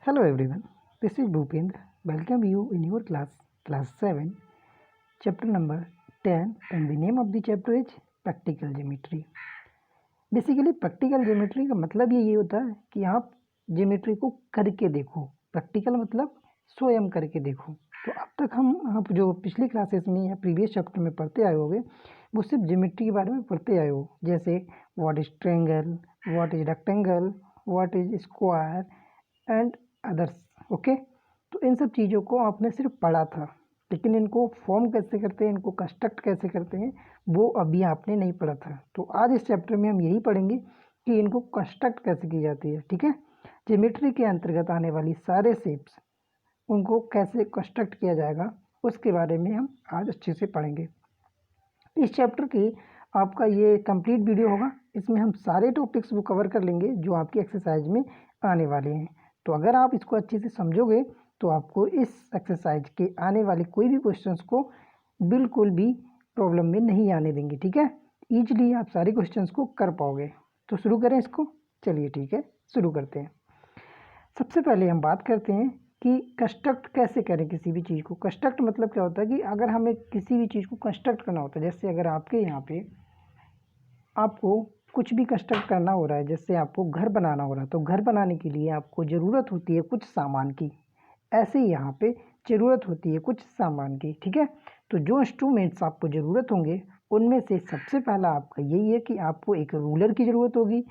Hello everyone, this is Bhupendra. Welcome you in your class 7, chapter number 10, and the name of the chapter is Practical Geometry. Basically practical geometry का मतलब ये होता है कि आप geometry को करके देखो। प्रैक्टिकल मतलब स्वयं करके देखो। तो अब तक आप जो पिछली क्लासेस में या प्रीवियस चैप्टर में पढ़ते आए होगे वो सिर्फ ज्योमेट्री के बारे में पढ़ते आए हो, जैसे what is triangle, what is rectangle, what is square and others. Okay, तो इन सब चीज़ों को आपने सिर्फ पढ़ा था, लेकिन इनको फॉर्म कैसे करते हैं, इनको कंस्ट्रक्ट कैसे करते हैं, वो अभी आपने नहीं पढ़ा था। तो आज इस चैप्टर में हम यही पढ़ेंगे कि इनको कंस्ट्रक्ट कैसे की जाती है। ठीक है, ज्योमेट्री के अंतर्गत आने वाली सारे शेप्स उनको कैसे कंस्ट्रक्ट किया जाएगा उसके बारे में हम आज अच्छे से पढ़ेंगे। इस चैप्टर की आपका ये कंप्लीट वीडियो होगा, इसमें हम सारे टॉपिक्स वो कवर कर लेंगे जो आपकी एक्सरसाइज में आने वाले हैं। तो अगर आप इसको अच्छे से समझोगे तो आपको इस एक्सरसाइज के आने वाले कोई भी क्वेश्चंस को बिल्कुल भी प्रॉब्लम में नहीं आने देंगे। ठीक है, ईजिली आप सारे क्वेश्चंस को कर पाओगे। तो शुरू करें इसको। चलिए ठीक है, शुरू करते हैं। सबसे पहले हम बात करते हैं कि कंस्ट्रक्ट कैसे करें किसी भी चीज़ को। कंस्ट्रक्ट मतलब क्या होता है कि अगर हमें किसी भी चीज़ को कंस्ट्रक्ट करना होता है, जैसे अगर आपके यहाँ पे आपको कुछ भी कंस्ट्रक्ट करना हो रहा है, जैसे आपको घर बनाना हो रहा है, तो घर बनाने के लिए आपको ज़रूरत होती है कुछ सामान की। ऐसे ही यहाँ पे ज़रूरत होती है कुछ सामान की। ठीक है, तो जो इंस्ट्रूमेंट्स आपको ज़रूरत होंगे उनमें से सबसे पहला आपका यही है कि आपको एक रूलर की ज़रूरत होगी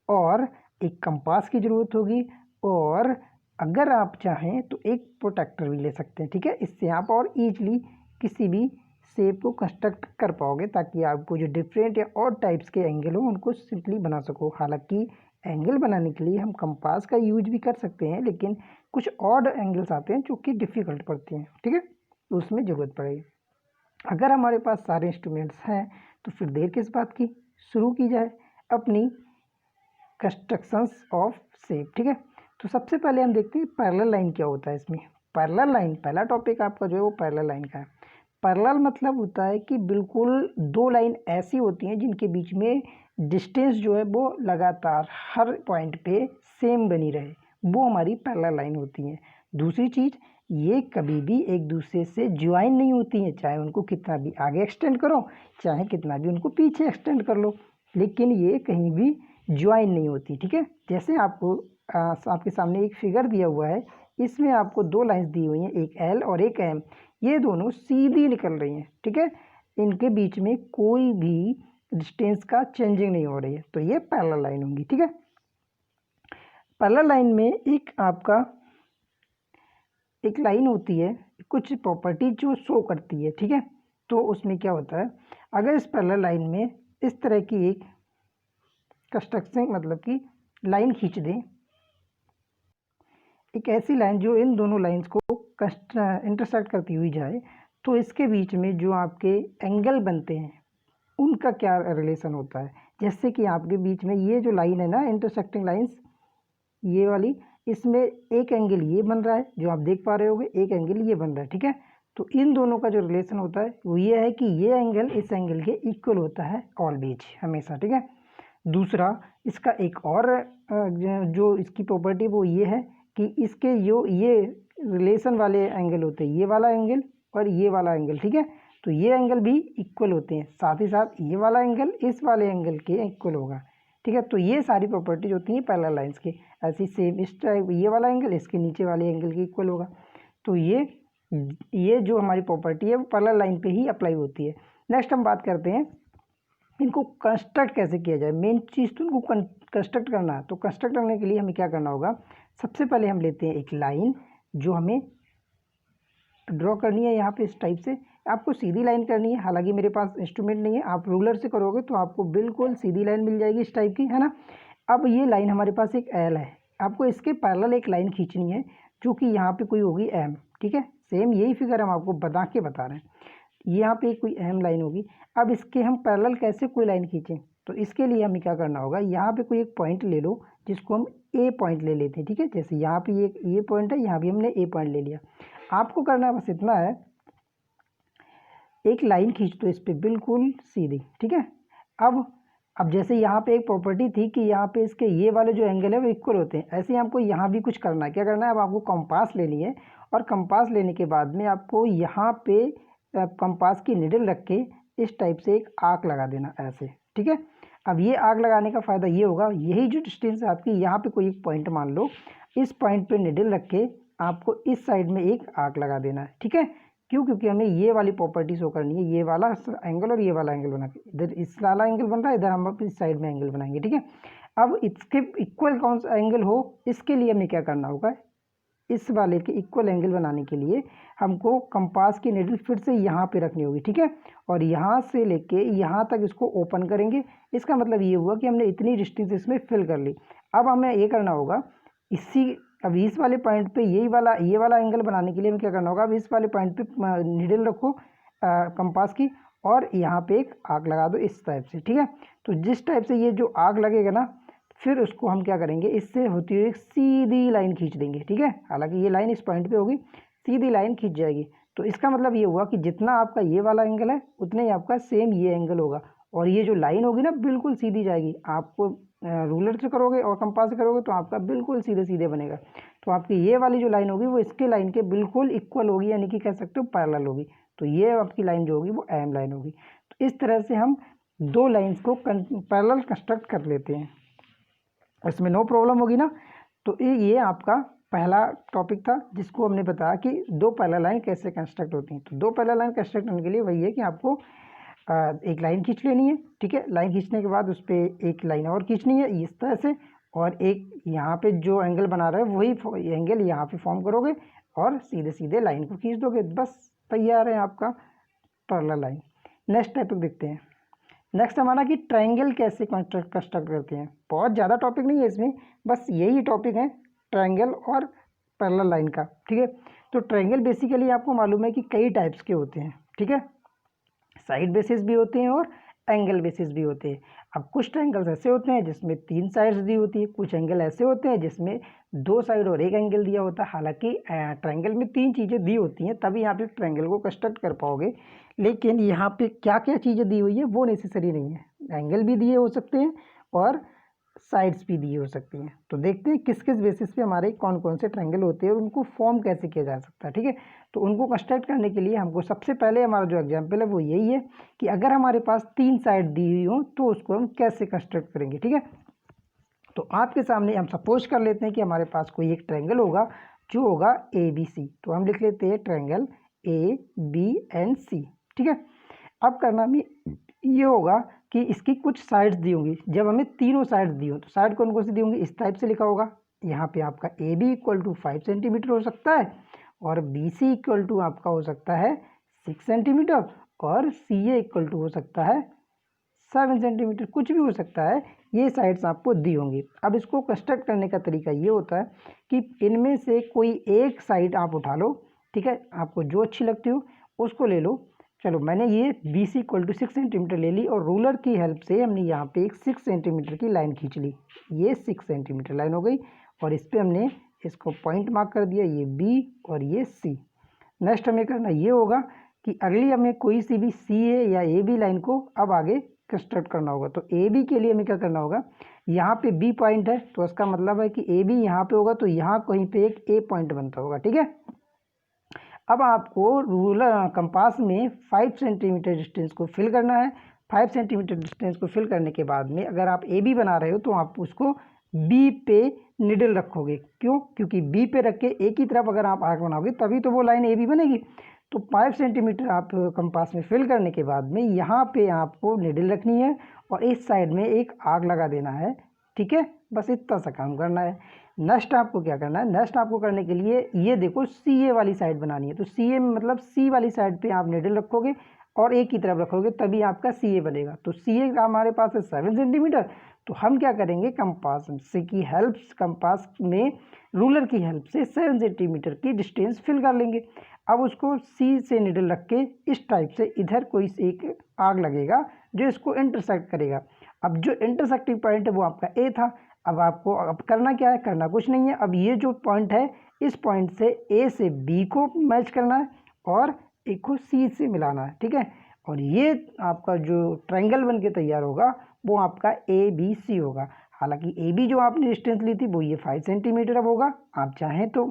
और एक कंपास की ज़रूरत होगी, और अगर आप चाहें तो एक प्रोटेक्टर भी ले सकते हैं। ठीक है, इससे आप और ईजिली किसी भी शेप को कंस्ट्रक्ट कर पाओगे, ताकि आपको जो डिफरेंट या और टाइप्स के एंगल हो उनको सिंपली बना सको। हालांकि एंगल बनाने के लिए हम कंपास का यूज भी कर सकते हैं, लेकिन कुछ ऑड एंगल्स आते हैं जो कि डिफ़िकल्ट पड़ते हैं। ठीक है, तो उसमें ज़रूरत पड़ेगी। अगर हमारे पास सारे इंस्ट्रूमेंट्स हैं तो फिर देर किस बात की, शुरू की जाए अपनी कंस्ट्रक्शंस ऑफ शेप। ठीक है, तो सबसे पहले हम देखते हैं पैरेलल लाइन क्या होता है। इसमें पैरेलल लाइन, पहला टॉपिक आपका जो है वो पैरेलल लाइन का है। पैरेलल मतलब होता है कि बिल्कुल दो लाइन ऐसी होती हैं जिनके बीच में डिस्टेंस जो है वो लगातार हर पॉइंट पे सेम बनी रहे, वो हमारी पैरेलल लाइन होती है। दूसरी चीज़, ये कभी भी एक दूसरे से ज्वाइन नहीं होती हैं, चाहे उनको कितना भी आगे एक्सटेंड करो, चाहे कितना भी उनको पीछे एक्सटेंड कर लो, लेकिन ये कहीं भी ज्वाइन नहीं होती। ठीक है, जैसे आपको आपके सामने एक फिगर दिया हुआ है, इसमें आपको दो लाइंस दी हुई हैं, एक एल और एक एम। ये दोनों सीधी निकल रही हैं। ठीक है, इनके बीच में कोई भी डिस्टेंस का चेंजिंग नहीं हो रही है, तो ये पैरेलल लाइन होंगी। ठीक है, पैरेलल लाइन में एक आपका एक लाइन होती है, कुछ प्रॉपर्टी जो शो करती है। ठीक है, तो उसमें क्या होता है, अगर इस पैरेलल लाइन में इस तरह की एक कंस्ट्रक्शन मतलब कि लाइन खींच दें, एक ऐसी लाइन जो इन दोनों लाइंस को इंटरसेक्ट करती हुई जाए, तो इसके बीच में जो आपके एंगल बनते हैं उनका क्या रिलेशन होता है। जैसे कि आपके बीच में ये जो लाइन है ना, इंटरसेक्टिंग लाइंस, ये वाली, इसमें एक एंगल ये बन रहा है जो आप देख पा रहे होगे, एक एंगल ये बन रहा है। ठीक है, तो इन दोनों का जो रिलेशन होता है वो ये है कि ये एंगल इस एंगल के इक्वल होता है ऑलवेज, हमेशा। ठीक है, दूसरा इसका एक और जो इसकी प्रॉपर्टी वो ये है कि इसके जो ये रिलेशन वाले एंगल होते हैं, ये वाला एंगल और ये वाला एंगल, ठीक है, तो ये एंगल भी इक्वल होते हैं, साथ ही साथ ये वाला एंगल इस वाले एंगल के इक्वल होगा। ठीक है, तो ये सारी प्रॉपर्टीज होती हैं पैरेलल लाइंस की। ऐसी सेम इस टाइप ये वाला एंगल इसके नीचे वाले एंगल के इक्वल होगा। तो ये जो हमारी प्रॉपर्टी है वो पैरेलल लाइन पे ही अप्लाई होती है। नेक्स्ट हम बात करते हैं इनको कंस्ट्रक्ट कैसे किया जाए। मेन चीज़ तो इनको कंस्ट्रक्ट करना है। तो कंस्ट्रक्ट करने के लिए हमें क्या करना होगा, सबसे पहले हम लेते हैं एक लाइन जो हमें ड्रॉ करनी है। यहाँ पे इस टाइप से आपको सीधी लाइन करनी है, हालांकि मेरे पास इंस्ट्रूमेंट नहीं है, आप रूलर से करोगे तो आपको बिल्कुल सीधी लाइन मिल जाएगी इस टाइप की, है ना। अब ये लाइन हमारे पास एक एल है, आपको इसके पैरेलल एक लाइन खींचनी है जो कि यहाँ पे कोई होगी एम। ठीक है, सेम यही फिगर हम आपको बता रहे हैं, यहाँ पे कोई एम लाइन होगी। अब इसके हम पैरेलल कैसे कोई लाइन खींचें, तो इसके लिए हमें क्या करना होगा, यहाँ पे कोई एक पॉइंट ले लो जिसको हम ए पॉइंट ले लेते हैं। ठीक है, जैसे यहाँ पे ये पॉइंट है, यहाँ भी हमने ए पॉइंट ले लिया। आपको करना बस इतना है, एक लाइन खींच दो इस पर बिल्कुल सीधी। ठीक है, अब अब जैसे यहाँ पे एक प्रॉपर्टी थी कि यहाँ पे इसके ये वाले जो एंगल है वो इक्वल होते हैं, ऐसे ही हमको यहाँ भी कुछ करना है। क्या करना है, अब आपको कंपास लेनी है और कंपास लेने के बाद में आपको यहाँ पे कंपास की निडल रख के इस टाइप से एक आर्क लगा देना ऐसे, ठीक है। अब ये आर्क लगाने का फ़ायदा ये होगा, यही जो डिस्टेंस है आपकी, यहाँ पे कोई एक पॉइंट मान लो, इस पॉइंट पे निडल रख के आपको इस साइड में एक आर्क लगा देना है, ठीक है। क्यों, क्योंकि हमें ये वाली प्रॉपर्टी शो करनी है, ये वाला एंगल और ये वाला एंगल बना के, इधर इस वाला एंगल बन रहा है, इधर हम अपनी साइड में एंगल बनाएंगे, ठीक है। अब इसके इक्वल कौन सा एंगल हो, इसके लिए हमें क्या करना होगा, इस वाले के इक्वल एंगल बनाने के लिए हमको कंपास की निडल फिर से यहाँ पे रखनी होगी, ठीक है। और यहाँ से लेके यहाँ तक इसको ओपन करेंगे। इसका मतलब ये हुआ कि हमने इतनी डिस्टेंस इसमें फिल कर ली। अब हमें ये करना होगा, अब इस वाले पॉइंट पे ये वाला एंगल बनाने के लिए हमें क्या करना होगा, अब इस वाले पॉइंट पे निडल रखो कंपास की और यहाँ पे एक आर्क लगा दो इस टाइप से, ठीक है। तो जिस टाइप से ये जो आर्क लगेगा ना, फिर उसको हम क्या करेंगे, इससे होती हुई एक सीधी लाइन खींच देंगे, ठीक है। हालांकि ये लाइन इस पॉइंट पे होगी, सीधी लाइन खींच जाएगी। तो इसका मतलब ये हुआ कि जितना आपका ये वाला एंगल है उतना ही आपका सेम ये एंगल होगा, और ये जो लाइन होगी ना बिल्कुल सीधी जाएगी। आपको रूलर से करोगे और कंपास से करोगे तो आपका बिल्कुल सीधे सीधे बनेगा। तो आपकी ये वाली जो लाइन होगी वो इसके लाइन के बिल्कुल इक्वल होगी, यानी कि कह सकते हो पैरेलल होगी। तो ये आपकी लाइन जो होगी वो एम लाइन होगी। तो इस तरह से हम दो लाइन्स को पैरेलल कंस्ट्रक्ट कर लेते हैं, इसमें नो प्रॉब्लम होगी ना। तो ये आपका पहला टॉपिक था जिसको हमने बताया कि दो पैरेलल लाइन कैसे कंस्ट्रक्ट होती हैं। तो दो पैरेलल लाइन कंस्ट्रक्ट करने के लिए वही है कि आपको एक लाइन खींच लेनी है, ठीक है। लाइन खींचने के बाद उस पर एक लाइन और खींचनी है इस तरह से, और एक यहाँ पे जो एंगल बना रहे हो वही एंगल यहाँ पे फॉर्म करोगे और सीधे सीधे लाइन को खींच दोगे, बस तैयार है आपका पैरेलल लाइन। नेक्स्ट टॉपिक देखते हैं। नेक्स्ट हमारा कि ट्रायंगल कैसे कंस्ट्रक्ट करते हैं। बहुत ज़्यादा टॉपिक नहीं है इसमें, बस यही टॉपिक है ट्रायंगल और पैरेलल लाइन का, ठीक है। तो ट्रायंगल बेसिकली आपको मालूम है कि कई टाइप्स के होते हैं, ठीक है। साइड बेसिस भी होते हैं और एंगल बेसिस भी होते हैं। अब कुछ ट्रायंगल्स ऐसे होते हैं जिसमें 3 साइड्स दी होती है, कुछ एंगल ऐसे होते हैं जिसमें 2 साइड और एक एंगल दिया होता है। हालांकि ट्रायंगल में 3 चीज़ें दी होती हैं तभी यहाँ पे ट्रायंगल को कंस्ट्रक्ट कर पाओगे, लेकिन यहाँ पे क्या क्या चीज़ें दी हुई है वो नेसेसरी नहीं है। एंगल भी दिए हो सकते हैं और साइड्स भी दिए हो सकती हैं। तो देखते हैं किस किस बेसिस पे हमारे कौन कौन से ट्रायंगल होते हैं और उनको फॉर्म कैसे किया जा सकता है, ठीक है। तो उनको कंस्ट्रक्ट करने के लिए हमको सबसे पहले हमारा जो एग्जाम्पल है वो यही है कि अगर हमारे पास 3 साइड दी हुई हो तो उसको हम कैसे कंस्ट्रक्ट करेंगे, ठीक है। तो आपके सामने हम सपोज कर लेते हैं कि हमारे पास कोई एक ट्रायंगल होगा जो होगा ABC। तो हम लिख लेते हैं ट्रायंगल ABNC, ठीक है। अब करना भी ये होगा कि इसकी कुछ साइड्स दी होंगी। जब हमें तीनों साइड्स दी हो तो साइड कौन कौन सी दी होंगी, इस टाइप से लिखा होगा। यहाँ पे आपका AB = 5 सेंटीमीटर हो सकता है और BC = आपका हो सकता है 6 सेंटीमीटर और CA = हो सकता है 7 सेंटीमीटर, कुछ भी हो सकता है। ये साइड्स आपको दी होंगी। अब इसको कंस्ट्रक्ट करने का तरीका ये होता है कि इनमें से कोई एक साइड आप उठा लो, ठीक है। आपको जो अच्छी लगती हो उसको ले लो। चलो मैंने ये BC = 6 सेंटीमीटर ले ली और रूलर की हेल्प से हमने यहाँ पे एक 6 सेंटीमीटर की लाइन खींच ली। ये 6 सेंटीमीटर लाइन हो गई और इस पर हमने इसको पॉइंट मार्क कर दिया, ये B और ये C। नेक्स्ट हमें करना ये होगा कि अगली हमें कोई सी भी CA या AB लाइन को अब आगे कंस्ट्रक्ट करना होगा। तो AB के लिए हमें क्या करना होगा, यहाँ पे B पॉइंट है तो इसका मतलब है कि AB यहाँ पे होगा तो यहाँ कहीं पे एक A पॉइंट बनता होगा, ठीक है। अब आपको रूलर कंपास में 5 सेंटीमीटर डिस्टेंस को फिल करना है। 5 सेंटीमीटर डिस्टेंस को फिल करने के बाद में अगर आप AB बना रहे हो तो आप उसको B पे निडल रखोगे। क्यों, क्योंकि B पे रख के एक ही तरफ अगर आप आर्क बनाओगे तभी तो वो लाइन AB बनेगी। तो 5 सेंटीमीटर आप कंपास में फिल करने के बाद में यहाँ पे आपको निडल रखनी है और इस साइड में एक आर्क लगा देना है, ठीक है। बस इतना सा काम करना है। नेक्स्ट आपको क्या करना है, नेक्स्ट आपको करने के लिए ये देखो CA वाली साइड बनानी है। तो CA में मतलब C वाली साइड पे आप निडल रखोगे और एक ही तरफ रखोगे तभी आपका CA बनेगा। तो CA का हमारे पास है 7 सेंटीमीटर। तो हम क्या करेंगे, कंपास से की हेल्प, कंपास में रूलर की हेल्प से 7 सेंटीमीटर की डिस्टेंस फिल कर लेंगे। अब उसको C से निडल रख के इस टाइप से इधर कोई एक आर्क लगेगा जो इसको इंटरसेक्ट करेगा। अब जो इंटरसेक्टिंग पॉइंट है वो आपका A था। अब आपको अब करना क्या है, करना कुछ नहीं है। अब ये जो पॉइंट है इस पॉइंट से A से B को मैच करना है और एक को C से मिलाना है, ठीक है। और ये आपका जो ट्रायंगल बन के तैयार होगा वो आपका ABC होगा। हालांकि AB जो आपने डिस्टेंस ली थी वो ये 5 सेंटीमीटर अब होगा। आप चाहें तो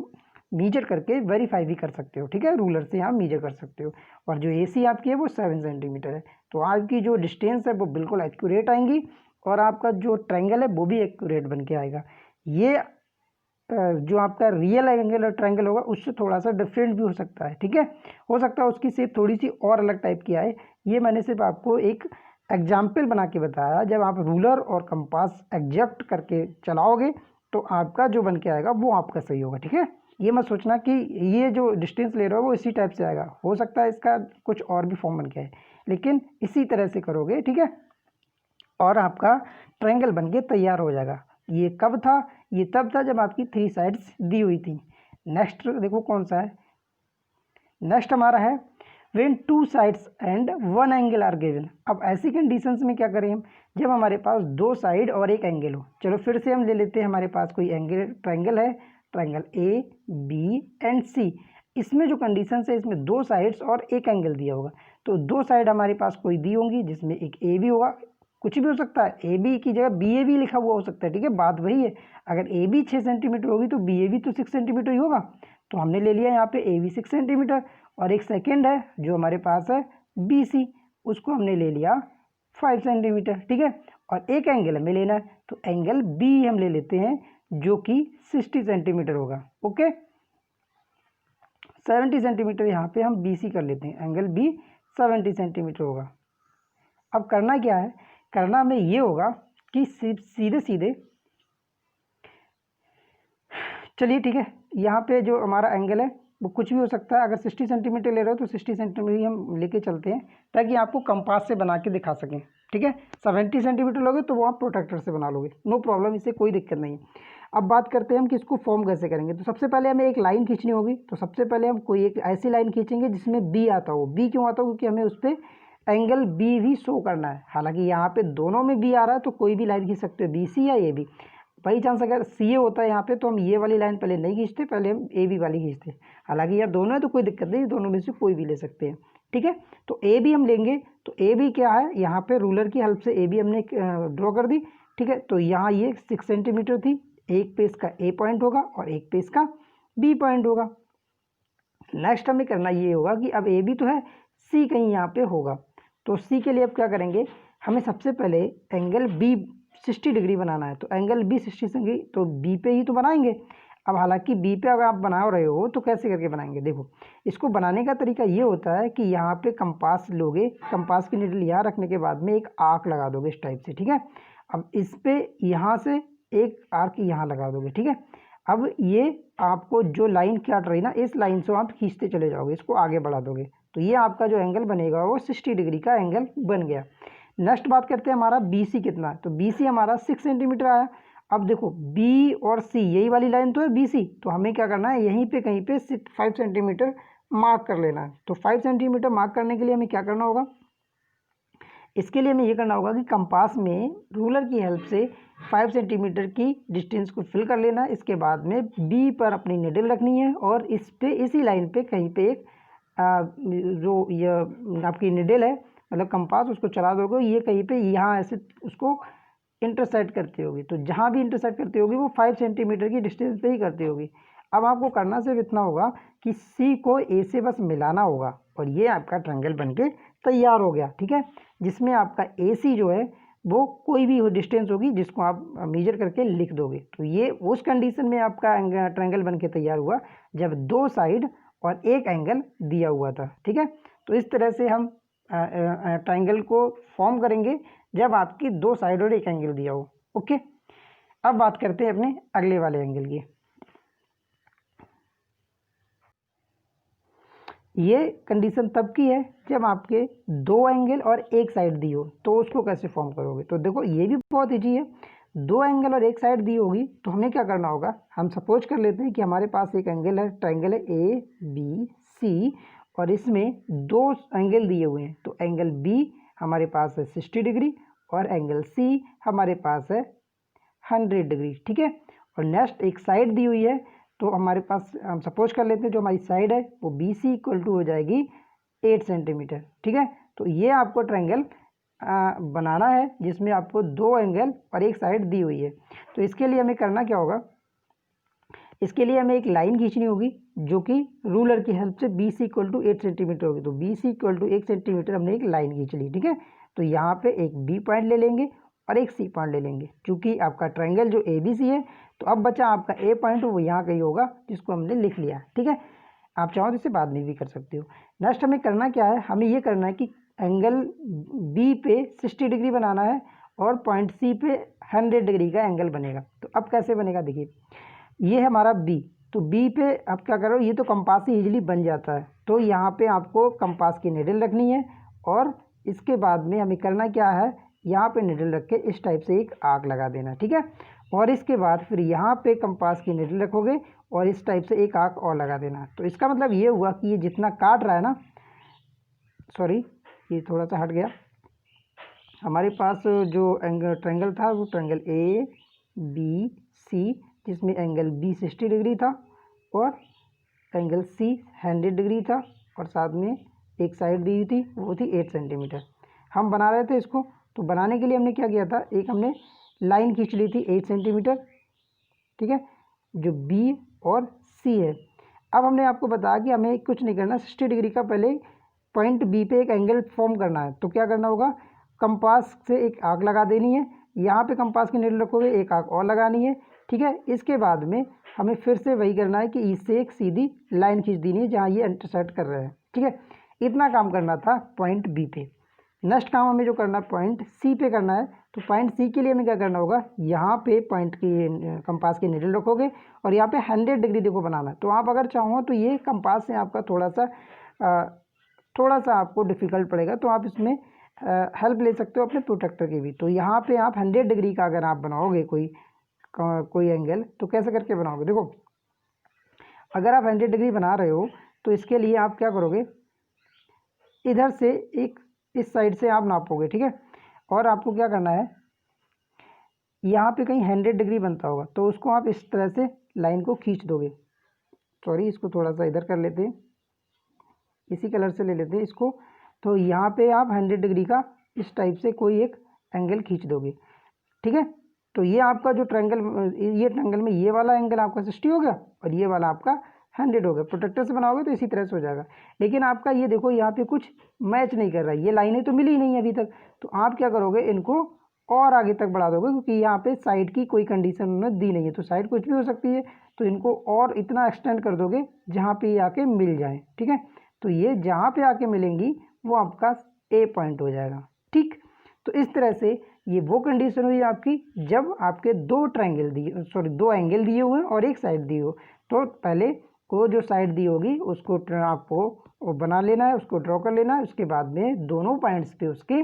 मीजर करके वेरीफाई भी कर सकते हो, ठीक है, रूलर से आप मीजर कर सकते हो। और जो AC आपकी है वो 7 सेंटीमीटर है। तो आपकी जो डिस्टेंस है वो बिल्कुल एक्यूरेट आएंगी और आपका जो ट्रायंगल है वो भी एक्यूरेट बन के आएगा। ये जो आपका रियल एंगल और ट्रायंगल होगा उससे थोड़ा सा डिफरेंट भी हो सकता है, ठीक है, हो सकता है उसकी शेप थोड़ी सी और अलग टाइप की आए। ये मैंने सिर्फ आपको एक एग्जाम्पल बना के बताया। जब आप रूलर और कंपास एग्जैक्ट करके चलाओगे तो आपका जो बन के आएगा वो आपका सही होगा, ठीक है। ये मत सोचना कि ये जो डिस्टेंस ले रहे हो वो इसी टाइप से आएगा, हो सकता है इसका कुछ और भी फॉर्म बन के आए, लेकिन इसी तरह से करोगे, ठीक है, और आपका ट्रायंगल बन के तैयार हो जाएगा। ये कब था? ये तब था जब आपकी 3 साइड्स दी हुई थी। नेक्स्ट देखो कौन सा है, नेक्स्ट हमारा है when 2 sides and 1 angle are given. अब ऐसी कंडीशंस में क्या करें हम, जब हमारे पास 2 साइड और एक एंगल हो। चलो फिर से हम ले लेते हैं, हमारे पास कोई एंगल ट्रायंगल है, ट्रायंगल ABC। इसमें जो कंडीशंस है इसमें 2 साइड्स और एक एंगल दिया होगा। तो 2 साइड हमारे पास कोई दी होंगी जिसमें एक AB होगा, कुछ भी हो सकता है, AB की जगह BAB लिखा हुआ हो सकता है, ठीक है, बात वही है। अगर AB 6 सेंटीमीटर होगी तो BAB तो 6 सेंटीमीटर ही होगा। तो हमने ले लिया यहाँ पे AB 6 सेंटीमीटर और एक सेकेंड है जो हमारे पास है BC, उसको हमने ले लिया 5 सेंटीमीटर, ठीक है। और एक एंगल हमें लेना है तो एंगल B हम ले लेते हैं जो कि 60 सेंटीमीटर होगा, ओके। 70 सेंटीमीटर यहाँ पे हम BC कर लेते हैं, एंगल B 70 सेंटीमीटर होगा। अब करना क्या है, करना हमें ये होगा कि सीधे सीधे, चलिए ठीक है, यहाँ पे जो हमारा एंगल है वो कुछ भी हो सकता है। अगर 60 सेंटीमीटर ले रहे हो तो 60 सेंटीमीटर ही हम लेके चलते हैं ताकि आपको कंपास से बना के दिखा सकें, ठीक है। 70 सेंटीमीटर लोगे तो वो आप प्रोटेक्टर से बना लोगे, नो प्रॉब्लम, इससे कोई दिक्कत नहीं है। अब बात करते हैं हम कि इसको फॉर्म कैसे करेंगे। तो सबसे पहले हमें एक लाइन खींचनी होगी। तो सबसे पहले हम कोई एक ऐसी लाइन खींचेंगे जिसमें B आता हो। B क्यों आता हो? क्योंकि हमें उस पर एंगल B भी शो करना है। हालांकि यहाँ पे दोनों में B आ रहा है तो कोई भी लाइन खींच सकते हो, BC या AB। बाई चांस अगर CA होता है यहाँ पे तो हम ये वाली लाइन पहले नहीं खींचते, पहले हम AB वाली खींचते। हालांकि यार दोनों है तो कोई दिक्कत नहीं, दोनों में से कोई भी ले सकते हैं, ठीक है। तो AB हम लेंगे। तो AB क्या है, यहाँ पे रूलर की हेल्प से AB हमने ड्रॉ कर दी, ठीक है। तो यहाँ ये 6 सेंटीमीटर थी, एक पे इसका A पॉइंट होगा और एक पे इसका B पॉइंट होगा। नेक्स्ट हमें करना ये होगा कि अब AB तो है, C कहीं यहाँ पे होगा। तो C के लिए अब क्या करेंगे, हमें सबसे पहले एंगल B 60 डिग्री बनाना है। तो एंगल B 60 डिग्री तो B पे ही तो बनाएंगे। अब हालांकि B पे अगर आप बना रहे हो तो कैसे करके बनाएंगे, देखो इसको बनाने का तरीका ये होता है कि यहाँ पे कंपास लोगे, कंपास की निडल यहाँ रखने के बाद में एक आर्क लगा दोगे इस टाइप से, ठीक है। अब इस पे यहाँ से एक आर्क यहाँ लगा दोगे, ठीक है। अब ये आपको जो लाइन काट रही ना, इस लाइन से आप खींचते चले जाओगे, इसको आगे बढ़ा दोगे तो ये आपका जो एंगल बनेगा वो 60 डिग्री का एंगल बन गया। नेक्स्ट बात करते हैं हमारा BC कितना है। तो BC हमारा 6 सेंटीमीटर आया। अब देखो B और C यही वाली लाइन तो है BC, तो हमें क्या करना है, यहीं पे कहीं पे 5 सेंटीमीटर मार्क कर लेना है। तो 5 सेंटीमीटर मार्क करने के लिए हमें क्या करना होगा, इसके लिए हमें ये करना होगा कि कंपास में रूलर की हेल्प से 5 सेंटीमीटर की डिस्टेंस को फिल कर लेना है। इसके बाद में B पर अपनी निडल रखनी है और इस पे इसी लाइन पे कहीं पे एक जो ये आपकी निडल है मतलब कंपास, उसको चला दोगे, ये कहीं पे यहाँ ऐसे उसको इंटरसेक्ट करती होगी। तो जहाँ भी इंटरसेक्ट करती होगी वो 5 सेंटीमीटर की डिस्टेंस पे ही करती होगी। अब आपको करना सिर्फ इतना होगा कि C को A से बस मिलाना होगा और ये आपका ट्रायंगल बनके तैयार हो गया, ठीक है। जिसमें आपका AC जो है वो कोई भी डिस्टेंस होगी जिसको आप मेजर करके लिख दोगे। तो ये उस कंडीशन में आपका ट्रायंगल बनके तैयार हुआ जब 2 साइड और एक एंगल दिया हुआ था, ठीक है। तो इस तरह से हम ट्रायंगल को फॉर्म करेंगे जब आपकी 2 साइड और एक एंगल दिया हो, ओके। अब बात करते हैं अपने अगले वाले एंगल की। ये कंडीशन तब की है जब आपके 2 एंगल और एक साइड दी हो, तो उसको कैसे फॉर्म करोगे। तो देखो ये भी बहुत ईजी है। 2 एंगल और एक साइड दी होगी तो हमें क्या करना होगा, हम सपोज कर लेते हैं कि हमारे पास एक एंगल है, ट्रायंगल है ABC और इसमें 2 एंगल दिए हुए हैं। तो एंगल B हमारे पास है 60 डिग्री और एंगल C हमारे पास है 100 डिग्री, ठीक है। और नेक्स्ट एक साइड दी हुई है, तो हमारे पास हम सपोज कर लेते हैं जो हमारी साइड है वो BC इक्वल टू हो जाएगी 8 सेंटीमीटर, ठीक है। तो ये आपको ट्रायंगल बनाना है जिसमें आपको दो एंगल और एक साइड दी हुई है। तो इसके लिए हमें करना क्या होगा, इसके लिए हमें एक लाइन खींचनी होगी जो कि रूलर की हेल्प से BC इक्वल टू 8 सेंटीमीटर होगी। तो BC इक्वल टू 1 सेंटीमीटर हमने एक लाइन खींच ली, ठीक है। तो यहाँ पे एक B पॉइंट ले लेंगे और एक C पॉइंट ले लेंगे, क्योंकि आपका ट्रायंगल जो ABC है। तो अब बचा आपका A पॉइंट, वो यहाँ कहीं होगा, जिसको हमने लिख लिया, ठीक है। आप चाहो तो इसे बाद में भी कर सकते हो। नेक्स्ट हमें करना क्या है, हमें ये करना है कि एंगल B पे 60 डिग्री बनाना है और पॉइंट C पे 100 डिग्री का एंगल बनेगा। तो अब कैसे बनेगा, देखिए ये है हमारा B। तो B पे आप क्या करो, ये तो कंपास से इजीली बन जाता है। तो यहाँ पे आपको कंपास की निडल रखनी है और इसके बाद में हमें करना क्या है, यहाँ पे निडल रख के इस टाइप से एक आर्क लगा देना, ठीक है। और इसके बाद फिर यहाँ पे कंपास की निडल रखोगे और इस टाइप से एक आर्क और लगा देना। तो इसका मतलब ये हुआ कि ये जितना काट रहा है ना, सॉरी ये थोड़ा सा हट गया, हमारे पास जो एंगल ट्रायंगल था वो ट्रायंगल ABC, जिसमें एंगल B 60 डिग्री था और एंगल C 100 डिग्री था और साथ में एक साइड दी हुई थी, वो थी 8 सेंटीमीटर। हम बना रहे थे इसको। तो बनाने के लिए हमने क्या किया था, एक हमने लाइन खींच ली थी 8 सेंटीमीटर, ठीक है, जो B और C है। अब हमने आपको बताया कि हमें कुछ नहीं करना, 60 डिग्री का पहले पॉइंट B पे एक एंगल फॉर्म करना है। तो क्या करना होगा, कंपास से एक आर्क लगा देनी है, यहाँ पे कंपास की निडल रखोगे, एक आर्क और लगानी है, ठीक है। इसके बाद में हमें फिर से वही करना है कि इससे एक सीधी लाइन खींच देनी है जहाँ ये इंटरसेक्ट कर रहे हैं, ठीक है। इतना काम करना था पॉइंट B पे। नेक्स्ट काम हमें जो करना है पॉइंट C पे करना है। तो पॉइंट C के लिए हमें क्या करना होगा, यहाँ पे पॉइंट की कंपास की निडल रखोगे और यहाँ पे 100 डिग्री देखो बनाना है। तो आप अगर चाहो तो ये कंपास से आपका थोड़ा सा आपको डिफ़िकल्ट पड़ेगा, तो आप इसमें हेल्प ले सकते हो अपने प्रोटेक्टर की भी। तो यहाँ पे आप 100 डिग्री का अगर आप बनाओगे कोई एंगल, तो कैसे करके बनाओगे, देखो अगर आप 100 डिग्री बना रहे हो तो इसके लिए आप क्या करोगे, इधर से एक इस साइड से आप नापोगे, ठीक है। और आपको क्या करना है, यहाँ पे कहीं 100 डिग्री बनता होगा तो उसको आप इस तरह से लाइन को खींच दोगे। सॉरी, इसको थोड़ा सा इधर कर लेते हैं, इसी कलर से ले लेते हैं इसको। तो यहाँ पे आप 100 डिग्री का इस टाइप से कोई एक एंगल खींच दोगे, ठीक है। तो ये आपका जो ट्रायंगल, ये ट्रायंगल में ये वाला एंगल आपका 60 हो गया और ये वाला आपका 100 हो गया। प्रोटेक्टर से बनाओगे तो इसी तरह से हो जाएगा। लेकिन आपका ये देखो यहाँ पे कुछ मैच नहीं कर रहा है, ये लाइनें तो मिली ही नहीं अभी तक। तो आप क्या करोगे, इनको और आगे तक बढ़ा दोगे, क्योंकि यहाँ पे साइड की कोई कंडीशन उन्होंने दी नहीं है। तो साइड कुछ भी हो सकती है, तो इनको और इतना एक्सटेंड कर दोगे जहाँ पे ये आके मिल जाए, ठीक है। तो ये जहाँ पे आके मिलेंगी वो आपका A पॉइंट हो जाएगा, ठीक। तो इस तरह से ये वो कंडीशन हुई आपकी जब आपके दो एंगल दिए हुए हैं और एक साइड दी हो। तो पहले वो जो साइड दी होगी उसको आपको बना लेना है, उसको ड्रॉ कर लेना है। उसके बाद में दोनों पॉइंट्स पे उसके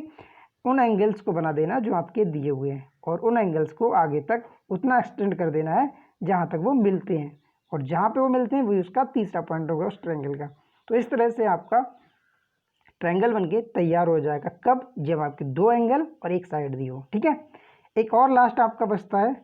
उन एंगल्स को बना देना जो आपके दिए हुए हैं और उन एंगल्स को आगे तक उतना एक्सटेंड कर देना है जहाँ तक वो मिलते हैं, और जहाँ पे वो मिलते हैं वही उसका तीसरा पॉइंट होगा उस ट्रायंगल का। तो इस तरह से आपका ट्रायंगल बनके तैयार हो जाएगा। कब, जब आपके दो एंगल और एक साइड दी हो, ठीक है। एक और लास्ट आपका बचता है,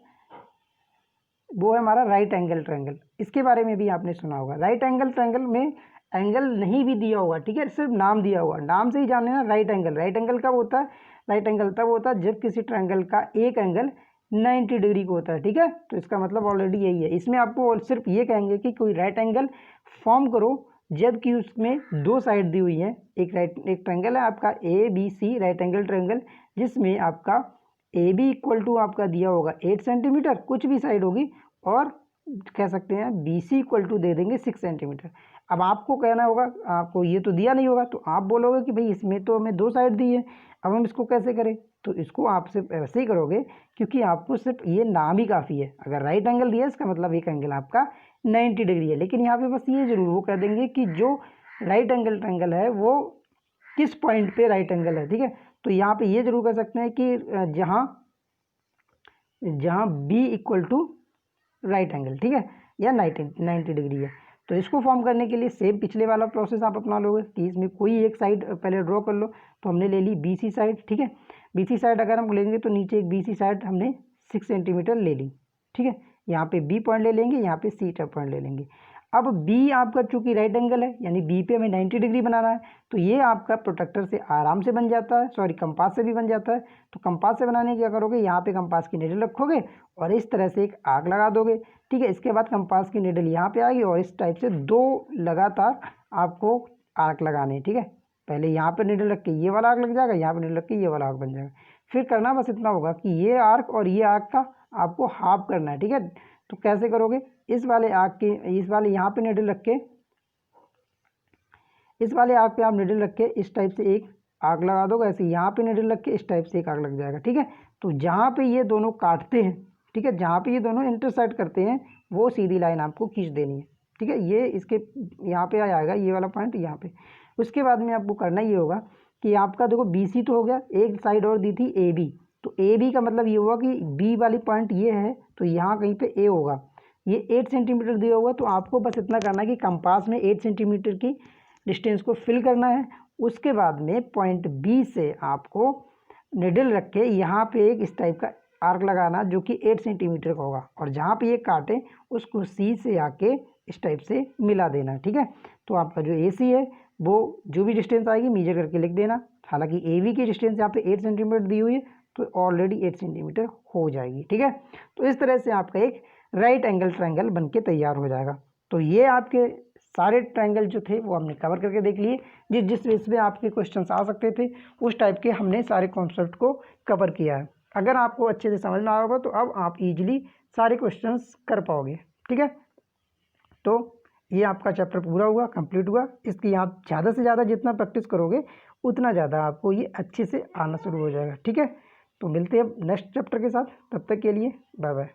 वो है हमारा राइट एंगल ट्रायंगल। इसके बारे में भी आपने सुना होगा। राइट एंगल ट्रायंगल में एंगल नहीं भी दिया होगा, ठीक है, सिर्फ नाम दिया हुआ, नाम से ही जान लेना राइट एंगल। राइट एंगल कब होता है, राइट एंगल तब होता है जब किसी ट्रायंगल का एक एंगल 90 डिग्री को होता है, ठीक है। तो इसका मतलब ऑलरेडी यही है। इसमें आपको सिर्फ ये कहेंगे कि कोई राइट एंगल फॉर्म करो जबकि उसमें दो साइड दी हुई है। एक ट्रायंगल है आपका ABC राइट एंगल ट्रायंगल, जिसमें आपका AB इक्वल टू आपका दिया होगा 8 सेंटीमीटर, कुछ भी साइड होगी, और कह सकते हैं BC इक्वल टू दे देंगे 6 सेंटीमीटर। अब आपको कहना होगा, आपको ये तो दिया नहीं होगा, तो आप बोलोगे कि भाई इसमें तो हमें दो साइड दी है, अब हम इसको कैसे करें। तो इसको आप सिर्फ ऐसे ही करोगे, क्योंकि आपको सिर्फ ये नाम ही काफ़ी है। अगर राइट एंगल दिया इसका मतलब एक एंगल आपका 90 डिग्री है। लेकिन यहाँ पे बस ये जरूर वो कह देंगे कि जो राइट एंगल ट्रायंगल है वो किस पॉइंट पे राइट एंगल है, ठीक है। तो यहाँ पे ये जरूर कह सकते हैं कि जहाँ B equal to right angle, ठीक है, या 90 डिग्री है। तो इसको फॉर्म करने के लिए सेम पिछले वाला प्रोसेस आप अपना लोगे कि इसमें कोई एक साइड पहले ड्रॉ कर लो। तो हमने ले ली BC साइड, ठीक है। BC साइड अगर हम लेंगे तो नीचे एक BC साइड हमने 6 सेंटीमीटर ले ली, ठीक है। यहाँ पे B पॉइंट ले लेंगे, यहाँ पे C पॉइंट ले लेंगे। अब बी आपका चूंकि राइट एंगल है, यानी बी पे हमें 90 डिग्री बनाना है, तो ये आपका प्रोटेक्टर से आराम से बन जाता है, सॉरी कंपास से भी बन जाता है। तो कंपास से बनाने क्या करोगे, यहाँ पे कंपास की निडल रखोगे और इस तरह से एक आर्क लगा दोगे, ठीक है। इसके बाद कंपास की निडल यहाँ पे आएगी और इस टाइप से 2 लगातार आपको आर्क लगाने हैं, ठीक है। पहले यहाँ पर निडल रख के ये वाला आर्क लग जाएगा, यहाँ पर निडल रख के ये वाला आर्क बन जाएगा। फिर करना बस इतना होगा कि ये आर्क और ये आर्क का आपको हाफ करना है, ठीक है। तो कैसे करोगे, इस वाले आर्क के, इस वाले यहाँ पे निडल रख के, इस वाले आर्क पे आप निडल रख के इस टाइप से एक आर्क लगा दोगे, ऐसे यहाँ पे निडल रख के इस टाइप से एक आर्क लग जाएगा, ठीक है। तो जहाँ पे ये दोनों काटते हैं, ठीक है, जहाँ पे ये दोनों इंटरसेक्ट करते हैं वो सीधी लाइन आपको खींच देनी है, ठीक है। ये इसके यहाँ पे आ जाएगा ये वाला पॉइंट यहाँ पे। उसके बाद में आपको करना ये होगा कि आपका देखो BC तो हो गया, एक साइड और दी थी AB, तो AB का मतलब ये हुआ कि B वाली पॉइंट ये है, तो यहाँ कहीं पे A होगा, ये 8 सेंटीमीटर दिया होगा। तो आपको बस इतना करना है कि कंपास में 8 सेंटीमीटर की डिस्टेंस को फिल करना है। उसके बाद में पॉइंट B से आपको निडल रख के यहाँ पे एक इस टाइप का आर्क लगाना जो कि 8 सेंटीमीटर का होगा, और जहाँ पे ये काटे उसको C से आके इस टाइप से मिला देना, ठीक है। तो आपका जो AC है वो जो भी डिस्टेंस आएगी मेजर करके लिख देना। हालांकि AB की डिस्टेंस यहाँ पे 8 सेंटीमीटर दी हुई है, तो ऑलरेडी 8 सेंटीमीटर हो जाएगी, ठीक है। तो इस तरह से आपका एक राइट एंगल ट्रायंगल बन के तैयार हो जाएगा। तो ये आपके सारे ट्रायंगल जो थे वो हमने कवर करके देख लिए, जिस बेस पे आपके क्वेश्चंस आ सकते थे उस टाइप के हमने सारे कॉन्सेप्ट को कवर किया है। अगर आपको अच्छे से समझ में आया होगा तो अब आप इजीली सारे क्वेश्चंस कर पाओगे, ठीक है। तो ये आपका चैप्टर पूरा हुआ, कंप्लीट हुआ। इसकी आप ज़्यादा से ज़्यादा जितना प्रैक्टिस करोगे उतना ज़्यादा आपको ये अच्छे से आना शुरू हो जाएगा, ठीक है। तो मिलते हैं नेक्स्ट चैप्टर के साथ, तब तक के लिए बाय बाय।